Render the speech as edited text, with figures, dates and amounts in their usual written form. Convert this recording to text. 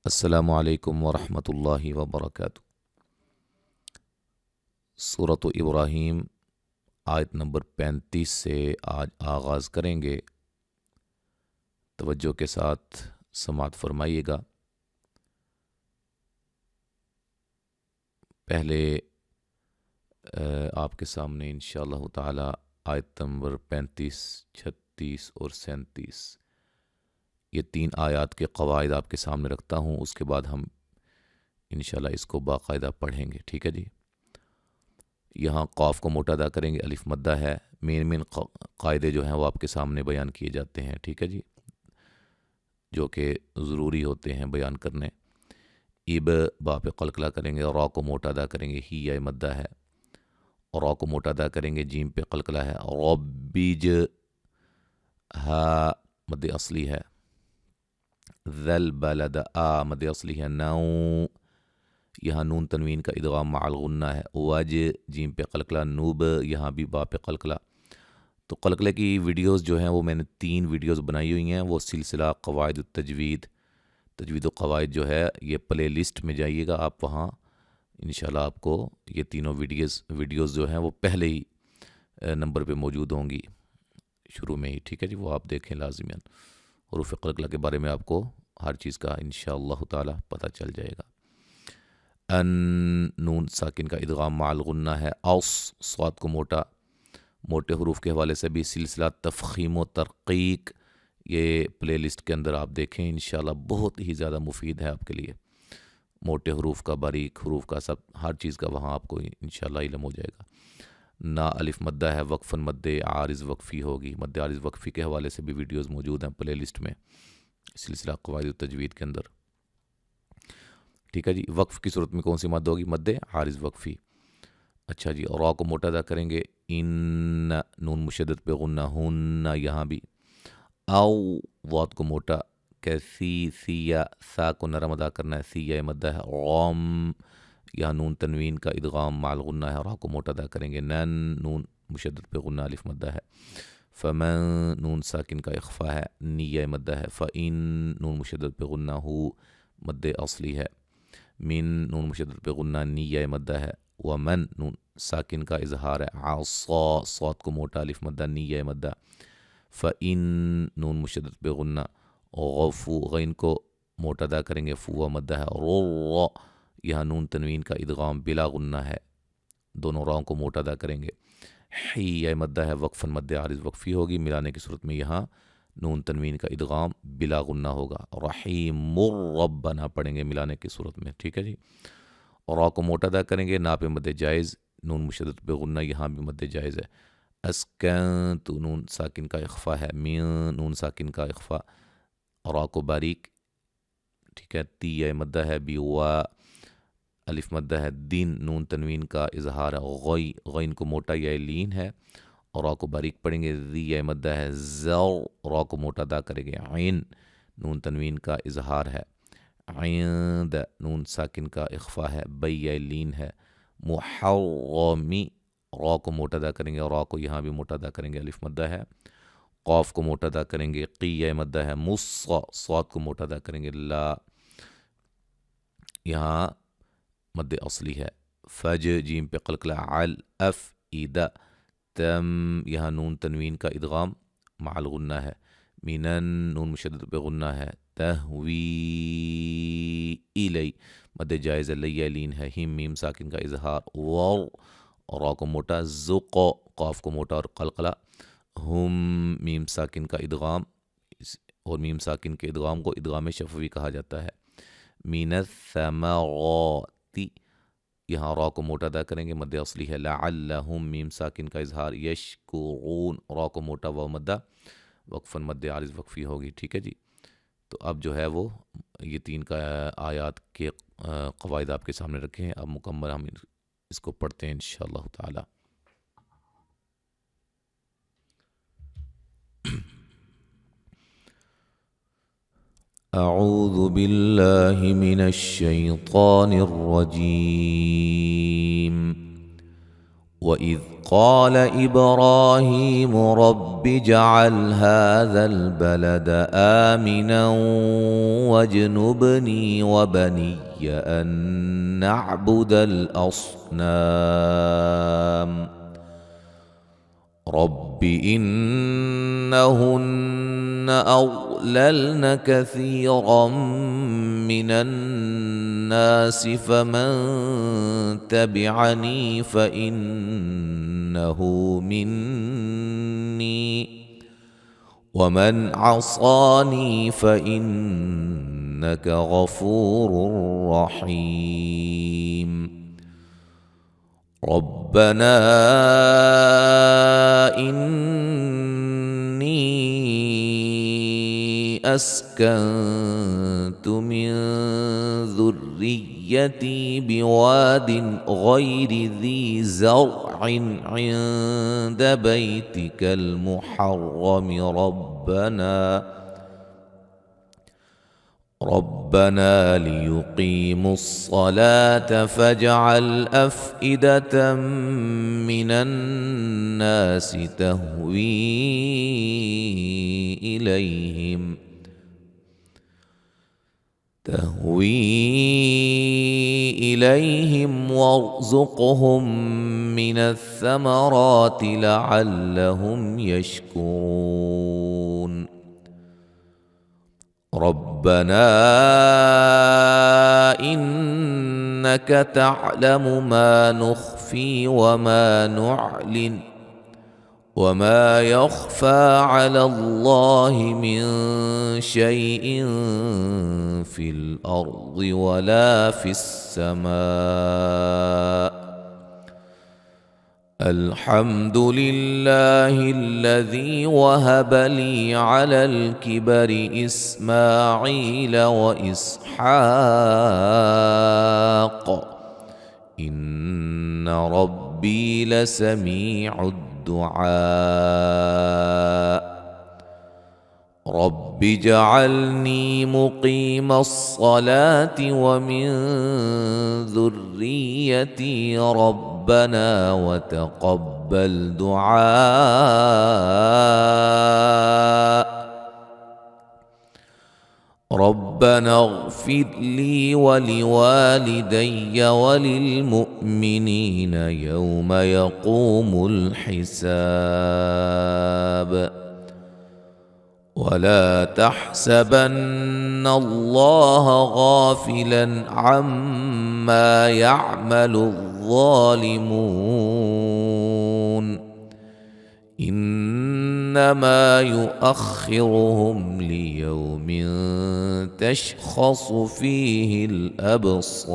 السلام علیکم ورحمۃ اللہ وبرکاتہ۔ سورۃ ابراہیم آیت نمبر 35 سے آج آغاز کریں گے۔ توجہ کے ساتھ سماعت فرمائیے گا۔ پہلے آپ کے سامنے انشاءاللہ تعالی آیت نمبر 35، 36 اور 37 یہ 3 آیات کے قواعد آپ کے سامنے رکھتا ہوں، اس کے بعد ہم انشاءاللہ اس کو باقاعدہ پڑھیں گے، ٹھیک ہے جی۔ یہاں قاف کو موٹا ادا کریں گے، الف مدہ ہے۔ مین قاعدے جو ہیں وہ آپ کے سامنے بیان کیے جاتے ہیں، ٹھیک ہے جی، جو کہ ضروری ہوتے ہیں بیان کرنے۔ اب با پہ قلقلہ کریں گے، را کو موٹا ادا کریں گے، ہی یا مدہ ہے، اور را کو موٹا ادا کریں گے، جیم پہ قلقلہ ہے، ربج ہا مد اصلی ہے، ذل بلد آ مد اصلی ہے، نو یہاں نون تنوین کا ادغام مع الغنہ ہے، وج جیم پہ قلقلہ، نوب یہاں بھی با پہ قلقلہ۔ تو قلقلے کی ویڈیوز جو ہیں وہ میں نے 3 ویڈیوز بنائی ہوئی ہیں، وہ سلسلہ قواعد التجوید، تجوید و قواعد جو ہے یہ پلے لسٹ میں جائیے گا آپ، وہاں انشاءاللہ آپ کو یہ تینوں ویڈیوز جو ہیں وہ پہلے ہی نمبر پہ موجود ہوں گی، شروع میں ہی، ٹھیک ہے جی، وہ آپ دیکھیں لازماً۔ حروف قلقلہ کے بارے میں آپ کو ہر چیز کا انشاءاللہ تعالی پتہ چل جائے گا۔ ان نون ساکن کا ادغام مع الغنہ ہے، اوس صاد کو موٹے حروف کے حوالے سے بھی سلسلہ تفخیم و ترقیق یہ پلے لسٹ کے اندر آپ دیکھیں، انشاءاللہ بہت ہی زیادہ مفید ہے آپ کے لیے۔ موٹے حروف کا، باریک حروف کا، سب ہر چیز کا وہاں آپ کو انشاءاللہ علم ہو جائے گا۔ نا الف مدہ ہے، وقفاً مد عارض وقفی ہوگی، مد عارض وقفی کے حوالے سے بھی ویڈیوز موجود ہیں پلے لسٹ میں، سلسلہ قواعد التجوید کے اندر، ٹھیک ہے جی۔ وقف کی صورت میں کون سی مد ہوگی؟ مد عارض وقفی۔ اچھا جی، اور را کو موٹا ادا کریں گے، ان نون مشدد پہ غنہ، ہن یہاں بھی، او واد کو موٹا، کیسی سیا، سا کو نرم ادا کرنا ہے، سیا مدہ ہے، غام یہاں نون تنوین کا ادغام مع الغنہ ہے، را کو موٹا ادا کریں گے، نن نون مشدد پہ غنہ الف مدہ ہے، فمن نون ساکن کا اخفا ہے، نیہ مدہ ہے، فإن نون مشدد پہ غنہ ہو مد اصلی ہے، من نون مشدد پہ غنہ نیہ مدہ ہے، ومن نون ساکن کا اظہار ہے، عصا صاد کو موٹا الف مدہ نیہ مدہ، فإن نون مشدد پہ غنہ، غفو غین کو موٹا ادا کریں گے، فو مدہ ہے، رو یہاں نون تنوین کا ادغام بلا غنہ ہے، دونوں راؤں کو موٹا ادا کریں گے، حی مدہ ہے، وقفاً مد عارض وقفی ہوگی، ملانے کی صورت میں یہاں نون تنوین کا ادغام بلا غنہ ہوگا، رحیم ربنا پڑھیں گے ملانے کی صورت میں، ٹھیک ہے جی۔ اور را کو موٹا ادا کریں گے، نا پہ مد جائز، نون مشدد پہ غنہ یہاں بھی مد جائز ہے، اسکنت نون ساکن کا اخفا ہے، من نون ساکن کا اخفا، را کو باریک، ٹھیک ہے، تی مدہ ہے، بی وا الف مدہ ہے، دین نون تنوین کا اظہار ہے، غی غین کو موٹا یا لین ہے، اور را کو باریک پڑھیں گے، ذی مدہ ہے، زو را کو موٹا ادا کریں گے، عین نون تنوین کا اظہار ہے، عند نون ساکن کا اخفا ہے، بی لین ہے، محرمی را کو موٹا ادا کریں گے، اور را کو یہاں بھی موٹا ادا کریں گے، الف مدہ ہے، قاف کو موٹا ادا کریں گے، قی مدہ ہے، مص صاد کو موٹا ادا کریں گے، لا یہاں مد اصلی ہے، فج جیم پہ قلقلہ، عل اف ایدہ، تم یہاں نون تنوین کا ادغام مع الغنہ ہے، مینن نون مشدد پہ غنہ ہے، تہوی الی مد جائز لی لین ہے، ہم میم ساکن کا اظہار، ور اور را کو موٹا، زق قاف کو موٹا اور قلقلہ، ہم میم ساکن کا ادغام، اور میم ساکن کے ادغام کو ادغام شفوی کہا جاتا ہے، من الثمرات یہاں را کو موٹا ادا کریں گے، مد اصلی ہے، لعلہم میم ساکن کا اظہار، یشکرون را کو موٹا و مدہ وقفاً مد عارض وقفی ہوگی، ٹھیک ہے جی۔ تو اب جو ہے وہ یہ 3 کا آیات کے قواعد آپ کے سامنے رکھے ہیں، اب مکمل ہم اس کو پڑھتے ہیں انشاءاللہ تعالی۔ اعوذ باللہ من الشیطان الرجیم وإذ قال إبراهيم رب اجعل هذا البلد آمنا واجنبني وبني أن نعبد الأصنام رب إنهن أضللن كثيرا من الناس فمن تبعني فإنه مني ومن عصاني فإنك غفور رحيم ربنا إني أسكنت من ذريتي بواد غير ذي زرع عند بيتك المحرم ربنا ليقيموا الصلاة فاجعل أفئدة من الناس تهوي إليهم وارزقهم من الثمرات لعلهم يشكرون ربنا إنك تعلم ما نخفي وما نعلن وما يخفى على الله من شيء في الأرض ولا في السماء الحمد لله الذي وهب لي على الكبر إسماعيل وإسحاق إن ربي لسميع الدعاء رب اجعلني مقيم الصلاة ومن ذريتي ربنا وتقبل دعاء ربنا اغفر لي ولوالدي وللمؤمنين يوم يقوم الحساب ولا تحسبن الله غافلا عما يعمل الظالمون إنما يؤخرهم ليوم تشخص فيه الأبصار।